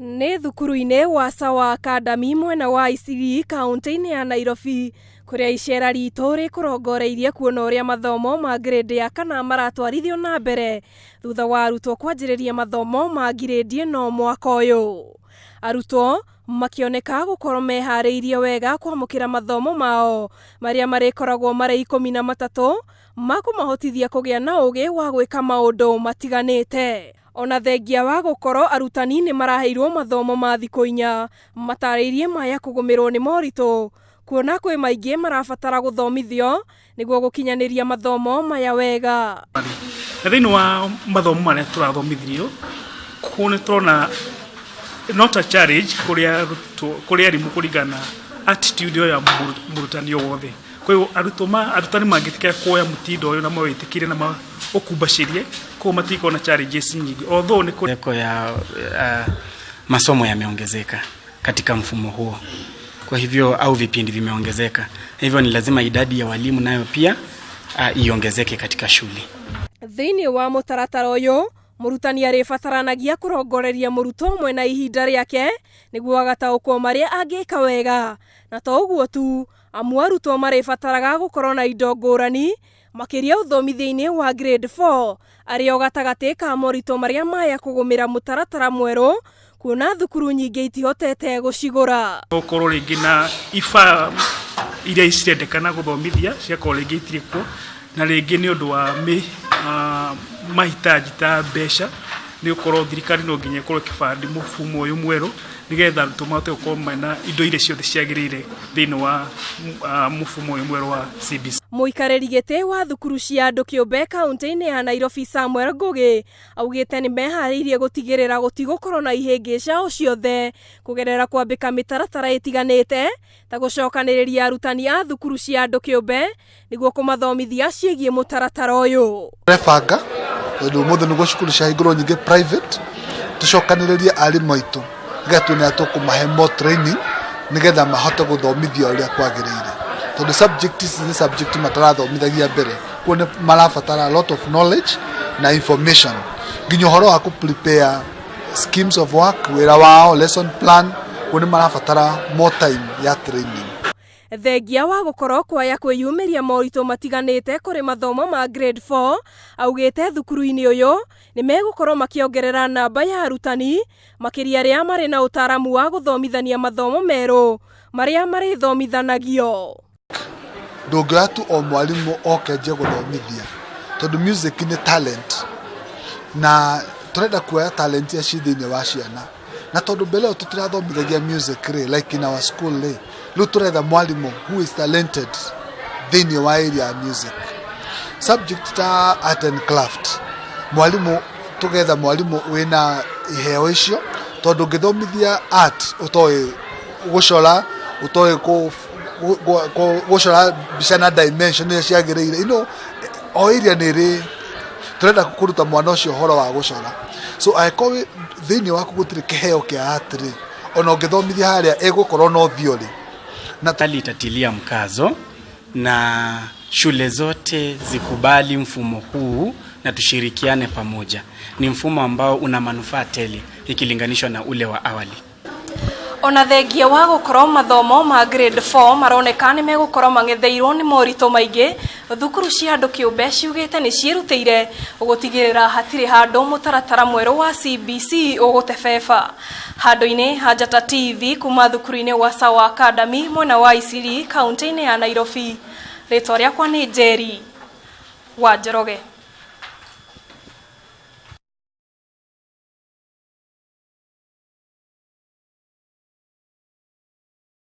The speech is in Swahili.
Nĩ thukuru-inĩ wa Sawa Academy mwena wa Isili kaunti-inĩ ya Nairobi kuria icera ritũ rĩkũrongoreirie kuona ũrĩa mathomo ma grade ya kana maratwarithio na mbere thutha wa arutwo kwanjĩrĩria mathomo ma grade ĩno mwaka ũyũ. Arutwo makĩoneka gũkorwo meharĩirie wega kwamũkĩra mathomo mao marĩa marĩkoragwo marĩ 13 makũmahotithia kũgĩa na ũgĩ wa gwĩka maũndũ matiganĩte. Ona thengia wa gũkorwo arutani nĩ maraheirwo mathomo ma thikũ 4 matarĩirie maya kũgũmĩrwo nĩ moritũ kuona kwĩ maingĩ marabatara gũthomithio nĩguo gũkinyanĩria mathomo maya wega. Thĩinĩ wa mathomo marĩa tũrathomithio nĩ tũrona not a challenge kũrĩa arimũ kũringana attitude ya mũrutani wothe. Kwa hiyo arutani mangĩtikĩra kuoya mutindo ũyũ na mawĩtĩkire na ukumbashirie kwa matiko na challenges nyingi. Although ni masomo yameongezeka katika mfumo huo. Kwa hivyo au vipindi vimeongezeka. Hivyo ni lazima idadi ya walimu nayo pia iongezeke katika shule. Thĩinĩ wa mũtaratara ũyũ mũrutani arĩbataranagia kũrongoreria mũrutwo ũmwe na ihinda rĩake nĩguo agataũkwo marĩa angĩka wega. Na to ũguo tu, amu arutwo marĩbataraga gũkorwo na indo ngũrani makĩria ũthomithia-inĩ wa grade 4 arĩa gatagatĩ ka moritũ marĩa maya kũgũmĩra mũtaratara mwerũ kuona thukuru nyingĩ itihotete gũcigũra. Gũkorwo rĩngĩ na iba iria cirendekana gũthomithia ciakorwo rĩngĩ itirĩ kuo na rĩngĩ nĩ ũndũ wa mahitaji ta mbeca nĩ ũkorwo thirikari no nginya ĩkorwo ĩkĩbandi mũfumo ũyũ mwerũ nĩgetha arutwo mahote gũkorwo mena indo iria ciothe ciagĩrĩire thĩinĩ wa mũfumo ũyũ mwerũ wa CBC. Mũikarĩri gĩtĩ wa thukuru cia andũ kĩũmbe kaunti-inĩ ya Nairobi Samuel Ngũgĩ augĩte nĩ meharĩirie gũtigĩrĩra gũtigũkorwo na ihĩngĩca o ciothe kũgerera kwambĩka mĩtaratara ĩtiganĩte ta gũcokanĩrĩria arutani a thukuru cia andũ kĩũmbe nĩguo kũmathomithia ciĩgiĩ mũtaratara ũyũ. Rebanga tondũ mũthĩ nĩguo cukuru ciahingũrwo nyingĩ private tũcokanĩrĩrie arimũ aitũ nĩgetha tũkũmahe more training nĩgetha mahote gũthomithia ũrĩa kwagĩrĩire. Tondũ subjects nĩ subject matarathomithagia mbere kuona marabatara a lot of knowledge na information nginya ũhoro wa prepare schemes of work wĩra wao lesson plan kuona marabatara more time ya training. Thengia wa gũkorwo kwaya kwĩyumĩria moritũ matiganĩte kũrĩ mathomo ma grade 4 augĩte thukuru-inĩ ũyũ nĩ megũkorwo makĩongerera namba ya arutani makĩria arĩa marĩ na ũtaaramu wa gũthomithania mathomo merũ marĩa marĩthomithanagio. Ndũngĩoya tu o mwarimũ okenjia gũthomithia tondũ music nĩ talent na tũrenda kuoya talent ya thĩinĩ wa ciana na tondũ mbere ĩyo tũtirathomithagia music like in our school rĩu tũretha mwarimũ who is talented thĩinĩ wa area ya music. Subject ta art and craft mwarimũ tũgetha mwarimũ wĩna iheo icio tondũ ũngĩthomithia art ũtoĩ gũcora ũtoĩ gũcora mbica na dimension iria ciagĩrĩire o area nĩ tũrenda kũruta mwana ũcio ũhoro wa gũcora. So angĩkorwo thĩinĩ waku gũtirĩ kĩheo kĩa art ona ũngĩthomithia harĩa egũkorwo no theory. Natali itatilia mkazo na shule zote zikubali mfumo huu na tushirikiane pamoja. Ni mfumo ambao una manufaa tele ikilinganishwa na ule wa awali. Ona thengia wa gũkorwo mathomo ma grade 4 maroneka nĩ megũkorwo mang'etheirwo nĩ moritũ maingĩ, thukuru cia andũ kĩũmbe ciugĩte nĩ ciĩrutĩire gũtigĩrĩra hatirĩ handũ mũtaratara mwerũ wa CBC ũgũtebeba. Handũ-inĩ ha Njata TV kuma thukuru-inĩ wa Sawa Academy mwena wa Isili kaunti-inĩ ya Nairobi, rĩtwa rĩakwa nĩ Njeri wa Njoroge.